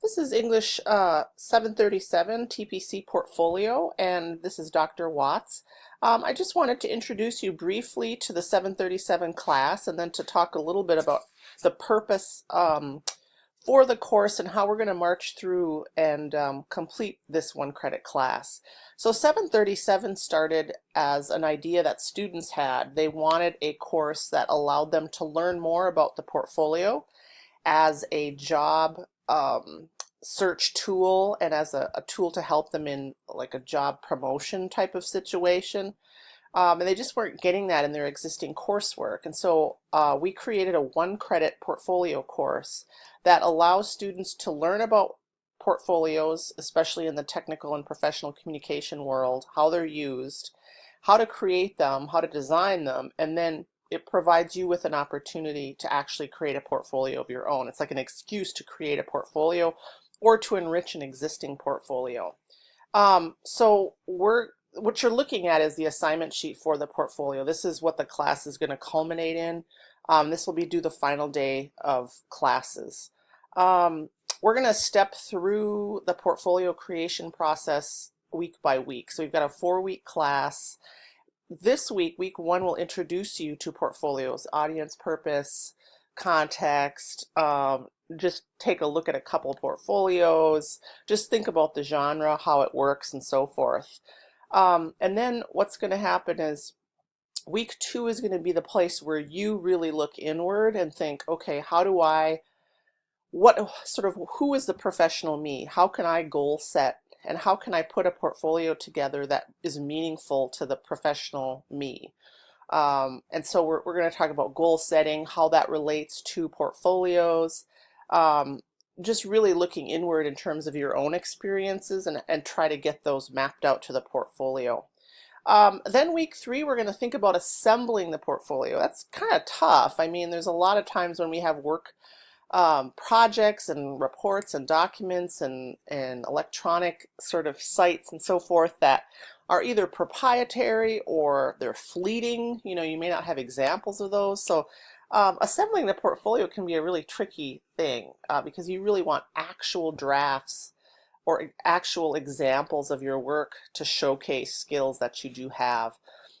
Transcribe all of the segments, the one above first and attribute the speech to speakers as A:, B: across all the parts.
A: This is English 737 TPC portfolio, and this is Dr. Watts. I just wanted to introduce you briefly to the 737 class and then to talk a little bit about the purpose for the course and how we're going to march through and complete this one credit class. So 737 started as an idea that students had. They wanted a course that allowed them to learn more about the portfolio as a job search tool and as a tool to help them in like a job promotion type of situation. And they just weren't getting that in their existing coursework. And so we created a one credit portfolio course that allows students to learn about portfolios, especially in the technical and professional communication world, how they're used, how to create them, how to design them, and then it provides you with an opportunity to actually create a portfolio of your own. It's like an excuse to create a portfolio or to enrich an existing portfolio. What you're looking at is the assignment sheet for the portfolio. This is what the class is going to culminate in. This will be due the final day of classes. We're going to step through the portfolio creation process week by week. So we've got a 4-week class. This week, week 1 will introduce you to portfolios, audience purpose, context, just take a look at a couple portfolios, just think about the genre, how it works, and so forth. And then what's going to happen is week 2 is going to be the place where you really look inward and think, okay, who is the professional me? How can I goal set? And how can I put a portfolio together that is meaningful to the professional me? And so we're going to talk about goal setting, how that relates to portfolios, just really looking inward in terms of your own experiences and try to get those mapped out to the portfolio. Then week 3, we're going to think about assembling the portfolio. That's kind of tough. I mean, there's a lot of times when we have work projects and reports and documents and electronic sort of sites and so forth that are either proprietary or they're fleeting. You know, you may not have examples of those. So assembling the portfolio can be a really tricky thing because you really want actual drafts or actual examples of your work to showcase skills that you do have.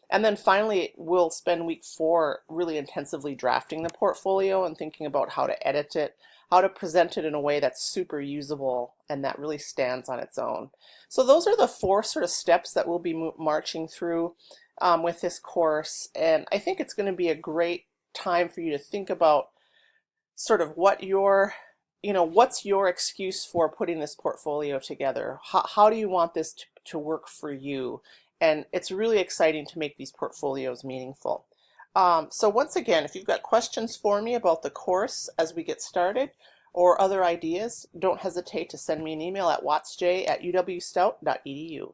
A: And then finally, we'll spend week 4 really intensively drafting the portfolio and thinking about how to edit it, how to present it in a way that's super usable and that really stands on its own. So those are the 4 sort of steps that we'll be marching through with this course. And I think it's going to be a great time for you to think about sort of what's your excuse for putting this portfolio together? How do you want this to work for you? And it's really exciting to make these portfolios meaningful. So once again, if you've got questions for me about the course as we get started or other ideas, don't hesitate to send me an email at wattsj@uwstout.edu.